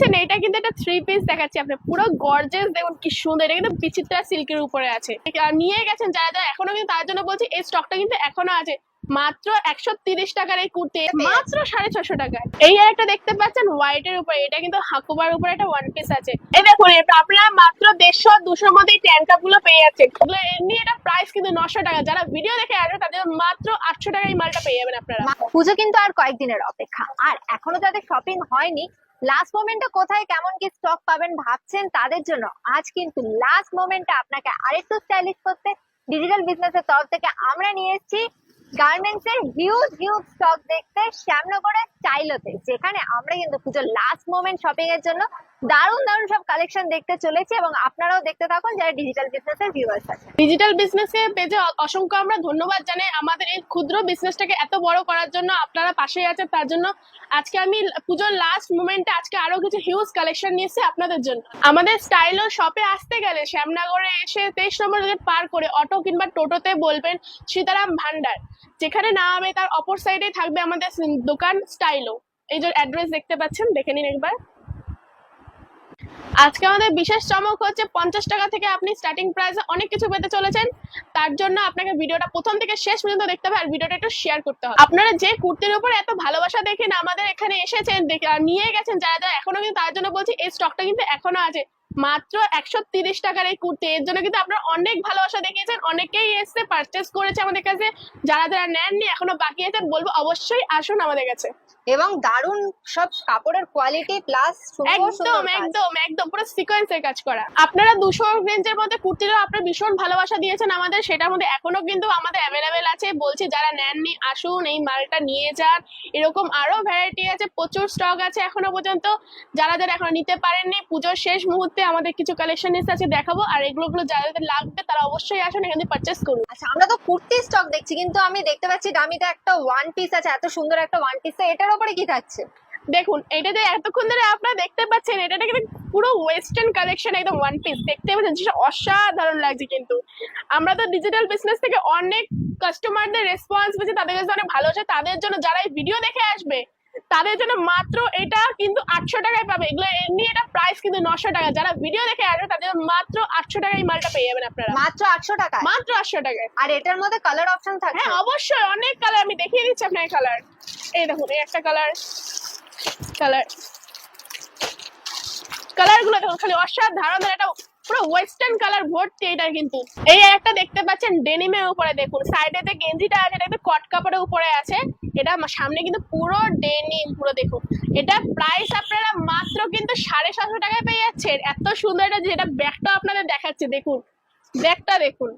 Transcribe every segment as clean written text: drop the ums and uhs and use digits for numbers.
পাচ্ছেন এটা কিন্তু একটা থ্রি পিস দেখাচ্ছি আপনি, পুরো গর্জিয়াস দেখুন কি সুন্দর। এটা কিন্তু বিচিত্রা সিল্কের উপরে আছে, আর নিয়ে গেছেন যারা যারা এখনো, কিন্তু তার জন্য বলছি এই স্টকটা কিন্তু এখনো আছে। মাত্র 130 টাকার এই কুর্তি, মাত্র 650 টাকায়। এই আর একটা দেখতে পাচ্ছেন হোয়াইট এর উপরে, এটা কিন্তু হাকুবার উপরে একটা ওয়ান পিস আছে। এই দেখুন এটা আপনারা মাত্র 150-200 মধ্যে ট্যান কাপ গুলো পেয়ে যাচ্ছেন। এমনি এটা প্রাইস কিন্তু 900 টাকা। যারা ভিডিও দেখে আসবে তাদের মাত্র 800 টাকায় এই মালটা পেয়ে যাবেন আপনারা। পুজো কিন্তু আর কয়েকদিনের অপেক্ষা, আর এখনো যাদের শপিং হয়নি, লাস্ট মোমেন্টে কোথায় কেমন কি স্টক পাবেন ভাবছেন, তাদের জন্য আজ কিন্তু লাস্ট মোমেন্টে আপনাকে আরেকটু স্টাইলিশ করতে ডিজিটাল বিজনেসের তরফ থেকে আমরা নিয়ে এসেছি গার্মেন্টস এর হিউজ স্টক দেখতে শ্যামনগরের স্টাইলোতে, যেখানে আমরা কিন্তু পুজোর লাস্ট মোমেন্ট শপিং এর জন্য দারুণ সব কালেকশন দেখতে চলেছি। এবং আপনারাও দেখতে থাকুন যারা ডিজিটাল বিজনেসের ভিউয়ার্স আছে। ডিজিটাল বিজনেসে পেজে অসংখ্য আমরা ধন্যবাদ জানাই আমাদের এই ক্ষুদ্র বিজনেসটাকে এত বড় করার জন্য। আপনারা পাশেই আছেন, তার জন্য আজকে আমি পুজোর লাস্ট মোমেন্টে আজকে আরো কিছু হিউজ কালেকশন নিয়েছি আপনাদের জন্য। আমাদের স্টাইলো শপে আসতে গেলে শ্যামনগরে এসে 23 নম্বর গেট পার করে অটো কিংবা টোটোতে বলবেন সীতারাম ভান্ডার, যেখানে নামে তার অপর সাইডে থাকবে আমাদের দোকান স্টাইলো। এই যে অ্যাড্রেস দেখতে পাচ্ছেন, দেখে নিন একবার। আজকে আমাদের বিশেষ চমক হচ্ছে 50 টাকা থেকে আপনি স্টার্টিং প্রাইসে অনেক কিছু পেতে চলেছেন। তার জন্য আপনাকে ভিডিওটা প্রথম থেকে শেষ পর্যন্ত দেখতে হবে, আর ভিডিওটা একটু শেয়ার করতে হবে। আপনারা যে কুর্তির উপর এত ভালোবাসা দেখেন আমাদের এখানে এসেছেন, নিয়ে গেছেন যারা যারা এখনো, কিন্তু তার জন্য বলছি এই স্টকটা কিন্তু এখনো আছে। মাত্র 130 টাকার এই কুর্তি, এর জন্য কিন্তু আপনারা অনেক ভালোবাসা দেখিয়েছেন, অনেকেই এসে পারচেস করেছে আমাদের কাছে। যারা যারা নেননি এখনো বাকি আছেন, বলবো অবশ্যই আসুন আমাদের কাছে। এবং দারুণ সব কাপড়ের কোয়ালিটি প্লাস একদম পুরো সিকোয়েন্সের কাজ করা। আপনারা 200 রেঞ্জের মধ্যে কুর্তিটা আপনারা ভীষণ ভালোবাসা দিয়েছেন আমাদের, সেটার মধ্যে এখনো কিন্তু আমাদের অ্যাভেলেবেল আছে। বলছি যারা নেননি আসুন, এই মালটা নিয়ে যান। এরকম আরো ভ্যারাইটি আছে, প্রচুর স্টক আছে এখনো পর্যন্ত। যারা যারা এখনো নিতে পারেননি, পুজোর শেষ মুহূর্তে আমাদের কিছু কালেকশন আছে দেখাবো, আর এগুলো যাদের লাগবে তারা অবশ্যই আসুন, এখানে পারচেস করুন। আচ্ছা, আমরা তো কুর্তি স্টক দেখছি, কিন্তু আমি দেখতে পাচ্ছি দামিতে একটা ওয়ান পিস আছে, এত সুন্দর একটা ওয়ান পিস, এটার উপরে কি থাকছে? দেখুন এটা যে এতক্ষণ ধরে আপনারা দেখতে পাচ্ছেন, এটা কিন্তু পুরো ওয়েস্টার্ন কালেকশন, একদম ওয়ান পিস দেখতে পাচ্ছেন, যেটা অসাধারণ লাগছে। কিন্তু আমরা তো ডিজিটাল বিজনেস থেকে অনেক কাস্টমারদের রেসপন্স পেয়েছি, তাদের কাছে অনেক ভালো হচ্ছে। তাদের জন্য যারা এই ভিডিও দেখে আসবে তাদের জন্য মাত্র এটা কিন্তু 800 টাকায় পাবে। এগুলো এমনি এটা প্রাইস কিন্তু 900 টাকা। যারা ভিডিও দেখে আসবে তাদের মাত্র 800 টাকায় এই মালটা পেয়ে যাবেন আপনারা, মাত্র 800 টাকা, মাত্র 800 টাকায়। আর এটার মধ্যে কালার অপশন থাকে? হ্যাঁ অবশ্যই, অনেক কালার, আমি দেখিয়ে দিচ্ছি আপনাকে কালার। এই দেখুন এই একটা কালার গুলো দেখুন, খালি অসাধারণ। এটা পুরো ওয়েস্টার্ন কালার ভর্তি এটা। কিন্তু এই একটা দেখতে পাচ্ছেন ডেনিমের উপরে, দেখুন সাইডে যে গেঞ্জিটা আছে এটা কিন্তু কট কাপড়ের উপরে আছে। এটা সামনে কিন্তু পুরো ডেনিম, পুরো দেখুন। এটা প্রাইস আপনারা মাত্র কিন্তু 750 টাকায় পেয়ে যাচ্ছেন। এত সুন্দর এটা, যেটা ব্যাগটা আপনাদের দেখাচ্ছে, দেখুন ব্যাগটা দেখুন,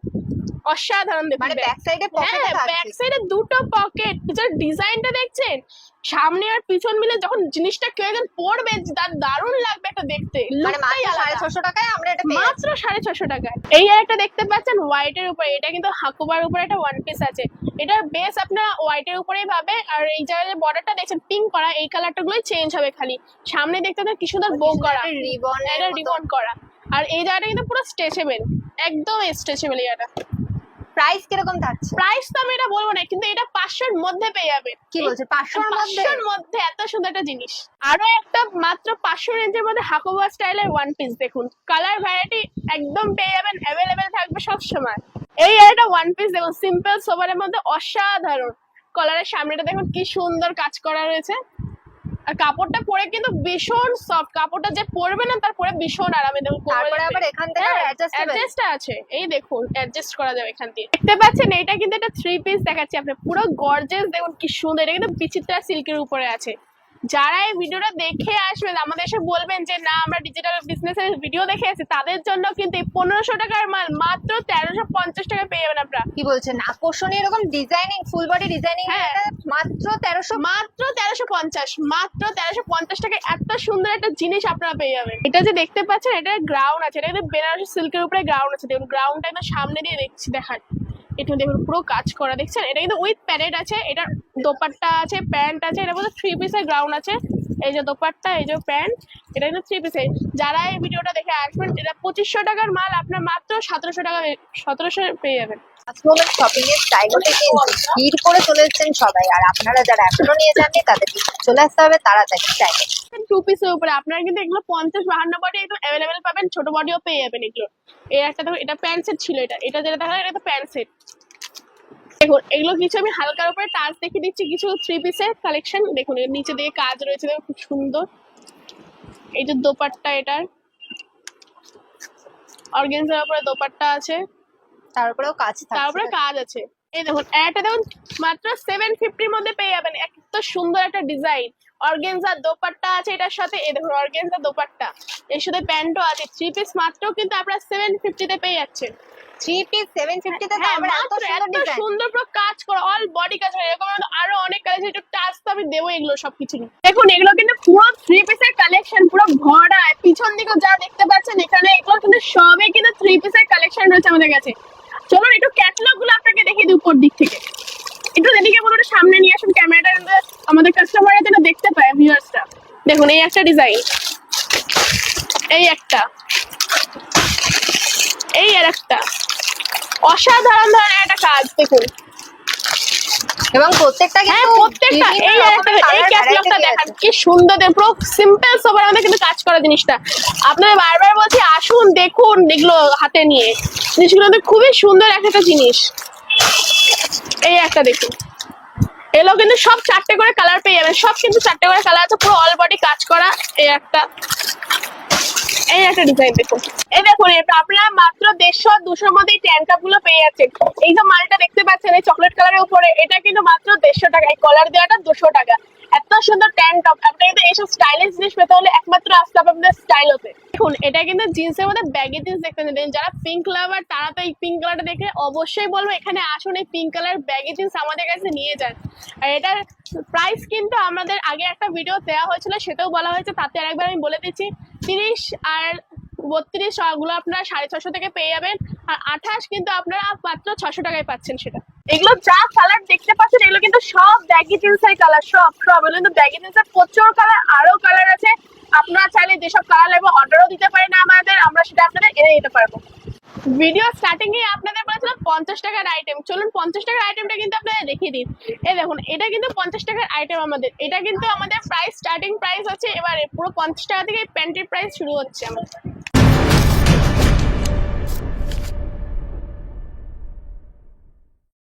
অসাধারণ। দেখুন মানে ব্যাক সাইডে পকেট আছে, ব্যাক সাইডে দুটো পকেট। পিছনের ডিজাইনটা দেখছেন, সামনে আর পিছন মিলে যখন জিনিসটা কেউ একজন পরবে তার দারুণ লাগবে এটা দেখতে। মানে মাত্র 650 টাকায় আমরা এটা পেয়ে মাত্র 650 টাকায়। এই আর একটা দেখতে পাচ্ছেন হোয়াইট এর উপরে, এটা কিন্তু হাকুবার উপরে একটা ওয়ান পিস আছে। এটার বেস আপনার হোয়াইট এর উপরেই পাবে, আর এই জায়গায় বর্ডারটা দেখছেন পিঙ্ক করা, এই কালারটা গুলোই চেঞ্জ হবে খালি। সামনে দেখতে পাচ্ছেন কি সুন্দর বো করা, রিবন করা। আর এই জায়গাটা কিন্তু পুরো স্ট্রেচেবল, একদম স্ট্রেচেবল। এটা প্রাইস কিরকম থাকছে? প্রাইস তো আমি এটা বলবো না, কিন্তু এটা 500 এর মধ্যে পেয়ে যাবে। কি বলছে 500 এর মধ্যে? এত সুন্দর একটা জিনিস। আরো একটা মাত্র 500 রেঞ্জের মধ্যে হাকুবা স্টাইলের ওয়ান পিস দেখুন, কালার ভ্যারাইটি একদম পেয়ে যাবেন, অ্যাভেলেবেল থাকবে সব সময়। এই একটা ওয়ান পিস দেখুন, সিম্পল সোবারের মধ্যে অসাধারণ। কলারের সামনেটা দেখুন কি সুন্দর কাজ করা রয়েছে, আর কাপড়টা পরে কিন্তু ভীষণ সফট। কাপড়টা যে পরবে না তার পরে ভীষণ আরামে। দেখুন তারপরে আবার এখান থেকে অ্যাডজাস্ট আছে, এই দেখুন অ্যাডজাস্ট করা যাবে এখান থেকে। দেখতে পাচ্ছেন এটা কিন্তু একটা থ্রি পিস দেখাচ্ছি আপনি, পুরো গর্জিয়াস দেখুন কি সুন্দর। এটা কিন্তু বিচিত্রা সিল্কের উপরে আছে। যারা এই ভিডিওটা দেখে আসবেন আমাদের এসে বলবেন যে না আমরা ডিজিটাল বিজনেসের ভিডিও দেখে আসি, তাদের জন্য কিন্তু 1500 টাকার মাল মাত্র 1350 টাকা পেয়ে যাবেন আপনারা। কি বলছেন? আকর্ষণীয় এরকম ডিজাইনিং, ফুল বডি ডিজাইনিং, মাত্র 1350 টাকায় এত সুন্দর একটা জিনিস আপনারা পেয়ে যাবেন। এটা যে দেখতে পাচ্ছেন এটা গ্রাউন্ড আছে, এটা কিন্তু বেনারসি সিল্কের উপরে গ্রাউন্ড আছে। দেখুন গ্রাউন্ডটা একদম সামনে দিয়ে দেখান, একটু দেখুন পুরো কাজ করা দেখছেন। এটা কিন্তু উইথ প্যারেড আছে, এটা দোপাট্টা আছে, প্যান্ট আছে, এটা বলতে থ্রি পিসের গ্রাউন্ড আছে। এই যে দোপাট্টা, এই যে প্যান্ট, এটা কিন্তু 3 পিসের। যারা এই ভিডিওটা দেখে আসবেন, এটা 2500 টাকার মাল আপনার মাত্র 1700 টাকা 1700 পেয়ে যাবেন। লাস্ট মোমেন্ট শপিং এর স্টাইলতে কিন্তু ভিড় করে চলে এসেছেন সবাই, আর আপনারা যারা এখনো নিয়ে যাননি তাদের চলে আসতে হবে তাড়াতাড়ি স্টাইলে। 2 পিসের উপরে আপনারা কিন্তু এগুলো 50-52 বডি একদম অ্যাভেলেবেল পাবেন, ছোট বডিও পেয়ে যাবেন এগুলো। এই একটা দেখো, এটা প্যান্ট সেট ছিল, এটা যেটা দেখা যায় এটা তো প্যান্ট সেট। দেখুন এগুলো কিছু আমি হালকার উপরে টাচ দেখিয়ে দিচ্ছি, কিছু 3 পিসের কালেকশন। দেখুন এর নিচে দিয়ে কাজ রয়েছে, দেখুন খুব সুন্দর। এই যে দোপাট্টা, এটার অর্গানজার উপরে দোপাট্টা আছে, তার উপরেও কাজ তার উপরে থাকছে। কাজ আছে। এই দেখুন একটা দেখুন মাত্র 750 এর মধ্যে পেয়ে যাবেন, এত সুন্দর একটা ডিজাইন। অর্গানজার দোপাট্টা আছে এটার সাথে, এই দেখুন অর্গানজার দোপাট্টা, এর সাথে প্যান্টও আছে। 3 পিস মাত্র কিন্তু আপনারা 750 তে পেয়ে যাচ্ছেন। 3 পিস 750 তে তো হ্যাঁ, আমরা এত মাত্র সুন্দর এত ডিজাইন। সুন্দর পুরো কাজ করা, অল বডি কাজ করা। এরকম আরো অনেক কালেকশন, একটু টাচ তো আমি দেবো এগুলো সবকিছু নিয়ে। দেখুন এগুলো কিন্তু পুরো 3 পিসের কালেকশন, পুরো ভরা। পিছন দিকে যা দেখতে পাচ্ছেন এখানে, এগুলো কিন্তু সবই কিন্তু 3 পিসের কালেকশন রয়েছে আমাদের কাছে। চলুন একটু ক্যাটালগ গুলো আপনাকে দেখিয়ে দিই উপর দিক থেকে। একটু এদিকে বলুন, একটু সামনে নিয়ে আসুন ক্যামেরাটা, আমাদের কাস্টমাররা যেটা দেখতে পায়, ভিউয়ার্সরা। দেখুন এই একটা ডিজাইন, এই একটা, এই আর একটা, অসাধারণ ধরনের একটা কাজ দেখুন। এবং প্রত্যেকটা হ্যাঁ কিন্তু প্রত্যেকটা, এই এই ক্যাটালগটা দেখান কি সুন্দর, পুরো সিম্পল সোবার মধ্যে কিন্তু কাজ করা জিনিসটা। আপনাদের বারবার বলছি আসুন দেখুন এগুলো হাতে নিয়ে, জিনিসগুলো কিন্তু খুবই সুন্দর একটা জিনিস। এই একটা দেখুন, এগুলো কিন্তু সব 4টে করে কালার পেয়ে যাবেন, সব কিন্তু 4টে করে কালার আছে, পুরো অল বডি কাজ করা। এই একটা, এই একটা ডিজাইন দেখুন। এই দেখুন এটা আপনারা মাত্র 150-200 মধ্যে ট্যান কাপ গুলো পেয়ে যাচ্ছেন। এই যে মালটা দেখতে পাচ্ছেন এই চকলেট কালারের উপরে, এটা কিন্তু মাত্র 150 টাকা, এই কলার দেওয়াটা 200 টাকা। এত সুন্দর ট্যান টপ। আপনি কিন্তু এইসব স্টাইলিশ জিনিস পেতে হলে একমাত্র আসতে হবে আপনাদের স্টাইলতে। দেখুন এটা কিন্তু জিন্সের মধ্যে ব্যাগি জিন্স দেখতে দেন, যারা পিঙ্ক লাভার তারা তো এই পিঙ্ক কালারটা দেখে অবশ্যই বলবো এখানে আসুন, এই পিঙ্ক কালার ব্যাগি জিন্স আমাদের কাছে নিয়ে যান। আর এটার প্রাইস কিন্তু আমাদের আগে একটা ভিডিও দেওয়া হয়েছিল, সেটাও বলা হয়েছে, তাতে আরেকবার আমি বলে দিচ্ছি। 30 আর 32 গুলো আপনারা 650 থেকে পেয়ে যাবেন, আর 28 কিন্তু আপনারা মাত্র 600 টাকায় পাচ্ছেন সেটা। এগুলো যা কালার দেখতে পাচ্ছেন এগুলো কিন্তু সব ব্যাগি জিন্সের কালার, সব এগুলো কিন্তু ব্যাগি জিন্সের প্রচুর কালার, আরো কালার আছে। আপনারা চাইলে যেসব কালার লাগবে অর্ডারও দিতে পারেন আমাদের, আমরা সেটা আপনাদের এনে দিতে পারবো। ভিডিও স্টার্টিং এ আপনাদের বলেছিলাম 50 টাকার আইটেম, চলুন 50 টাকার আইটেমটা কিন্তু আপনাদের দেখিয়ে দিন। এই দেখুন এটা কিন্তু 50 টাকার আইটেম আমাদের, এটা কিন্তু আমাদের প্রাইস স্টার্টিং প্রাইস আছে। এবারে পুরো 50 টাকা থেকে প্যান্টের প্রাইস শুরু হচ্ছে আমাদের।